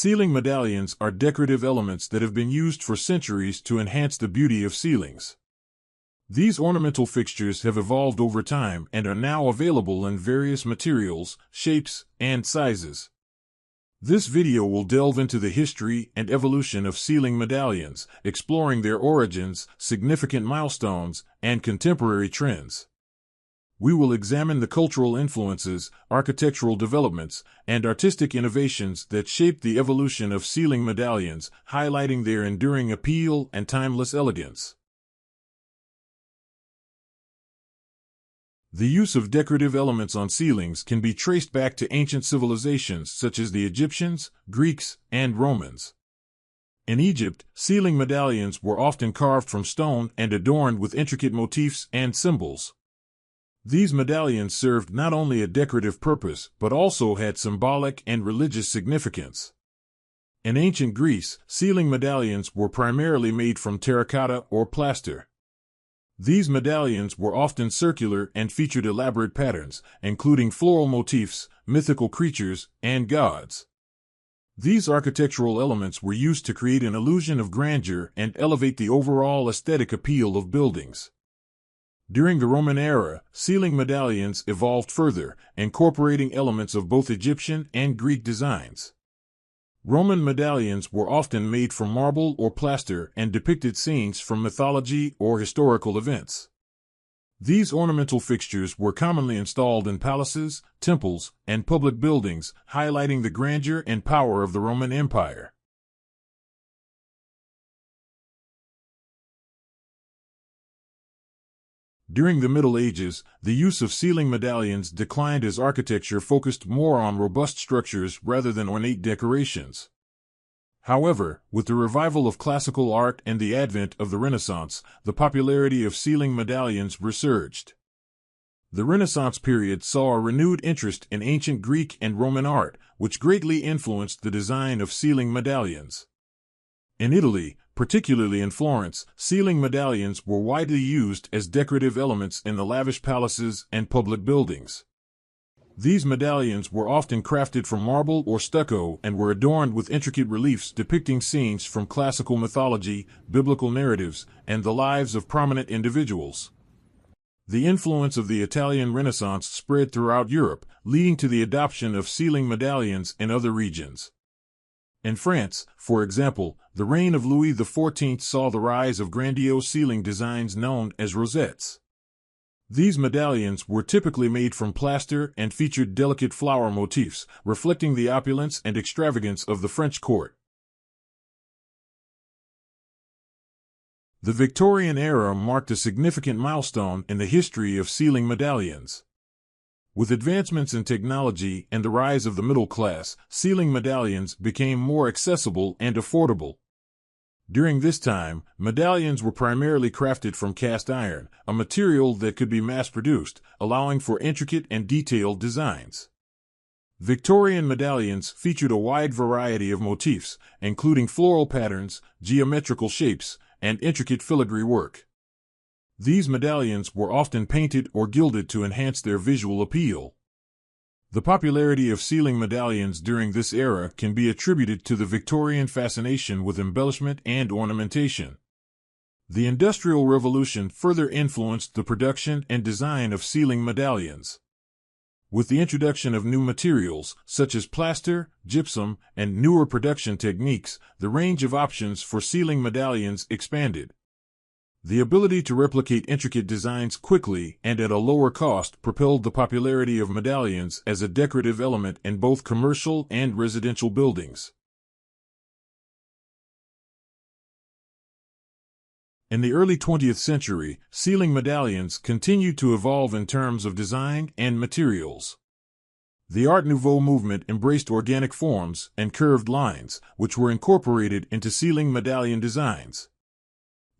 Ceiling medallions are decorative elements that have been used for centuries to enhance the beauty of ceilings. These ornamental fixtures have evolved over time and are now available in various materials, shapes, and sizes. This video will delve into the history and evolution of ceiling medallions, exploring their origins, significant milestones, and contemporary trends. We will examine the cultural influences, architectural developments, and artistic innovations that shaped the evolution of ceiling medallions, highlighting their enduring appeal and timeless elegance. The use of decorative elements on ceilings can be traced back to ancient civilizations such as the Egyptians, Greeks, and Romans. In Egypt, ceiling medallions were often carved from stone and adorned with intricate motifs and symbols. These medallions served not only a decorative purpose but also had symbolic and religious significance. In ancient Greece, ceiling medallions were primarily made from terracotta or plaster. These medallions were often circular and featured elaborate patterns, including floral motifs, mythical creatures, and gods. These architectural elements were used to create an illusion of grandeur and elevate the overall aesthetic appeal of buildings. During the Roman era, ceiling medallions evolved further, incorporating elements of both Egyptian and Greek designs. Roman medallions were often made from marble or plaster and depicted scenes from mythology or historical events. These ornamental fixtures were commonly installed in palaces, temples, and public buildings, highlighting the grandeur and power of the Roman Empire. During the Middle Ages, the use of ceiling medallions declined as architecture focused more on robust structures rather than ornate decorations. However, with the revival of classical art and the advent of the Renaissance, the popularity of ceiling medallions resurged. The Renaissance period saw a renewed interest in ancient Greek and Roman art, which greatly influenced the design of ceiling medallions. In Italy, particularly in Florence, ceiling medallions were widely used as decorative elements in the lavish palaces and public buildings. These medallions were often crafted from marble or stucco and were adorned with intricate reliefs depicting scenes from classical mythology, biblical narratives, and the lives of prominent individuals. The influence of the Italian Renaissance spread throughout Europe, leading to the adoption of ceiling medallions in other regions. In France, for example, the reign of Louis XIV saw the rise of grandiose ceiling designs known as rosettes. These medallions were typically made from plaster and featured delicate flower motifs, reflecting the opulence and extravagance of the French court. The Victorian era marked a significant milestone in the history of ceiling medallions. With advancements in technology and the rise of the middle class, ceiling medallions became more accessible and affordable. During this time, medallions were primarily crafted from cast iron, a material that could be mass-produced, allowing for intricate and detailed designs. Victorian medallions featured a wide variety of motifs, including floral patterns, geometrical shapes, and intricate filigree work. These medallions were often painted or gilded to enhance their visual appeal. The popularity of ceiling medallions during this era can be attributed to the Victorian fascination with embellishment and ornamentation. The Industrial Revolution further influenced the production and design of ceiling medallions. With the introduction of new materials, such as plaster, gypsum, and newer production techniques, the range of options for ceiling medallions expanded. The ability to replicate intricate designs quickly and at a lower cost propelled the popularity of medallions as a decorative element in both commercial and residential buildings. In the early 20th century, ceiling medallions continued to evolve in terms of design and materials. The Art Nouveau movement embraced organic forms and curved lines, which were incorporated into ceiling medallion designs.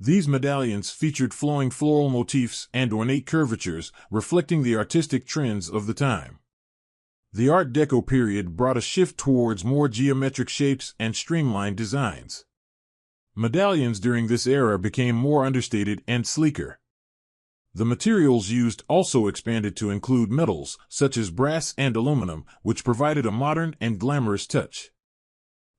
These medallions featured flowing floral motifs and ornate curvatures, reflecting the artistic trends of the time. The Art Deco period brought a shift towards more geometric shapes and streamlined designs. Medallions during this era became more understated and sleeker. The materials used also expanded to include metals, such as brass and aluminum, which provided a modern and glamorous touch.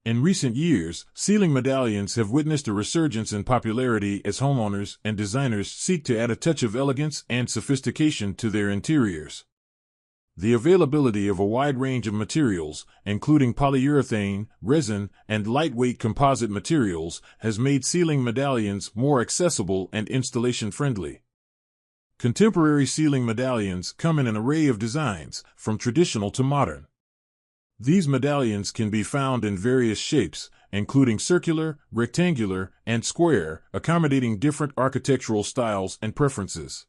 In recent years, ceiling medallions have witnessed a resurgence in popularity as homeowners and designers seek to add a touch of elegance and sophistication to their interiors. The availability of a wide range of materials, including polyurethane, resin, and lightweight composite materials, has made ceiling medallions more accessible and installation-friendly. Contemporary ceiling medallions come in an array of designs, from traditional to modern. These medallions can be found in various shapes, including circular, rectangular, and square, accommodating different architectural styles and preferences.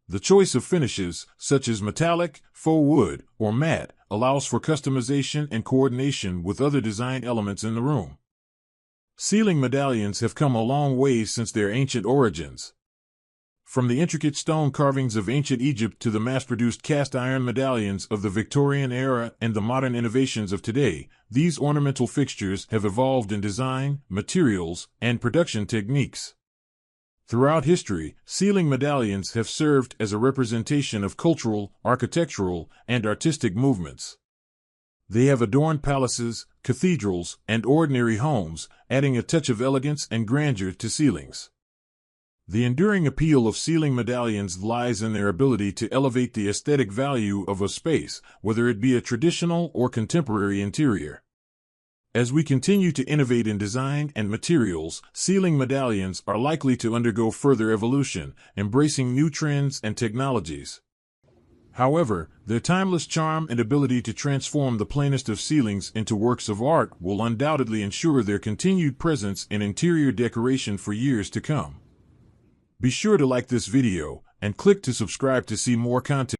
The choice of finishes, such as metallic, faux wood, or matte, allows for customization and coordination with other design elements in the room. Ceiling medallions have come a long way since their ancient origins. From the intricate stone carvings of ancient Egypt to the mass-produced cast-iron medallions of the Victorian era and the modern innovations of today, these ornamental fixtures have evolved in design, materials, and production techniques. Throughout history, ceiling medallions have served as a representation of cultural, architectural, and artistic movements. They have adorned palaces, cathedrals, and ordinary homes, adding a touch of elegance and grandeur to ceilings. The enduring appeal of ceiling medallions lies in their ability to elevate the aesthetic value of a space, whether it be a traditional or contemporary interior. As we continue to innovate in design and materials, ceiling medallions are likely to undergo further evolution, embracing new trends and technologies. However, their timeless charm and ability to transform the plainest of ceilings into works of art will undoubtedly ensure their continued presence in interior decoration for years to come. Be sure to like this video and click to subscribe to see more content.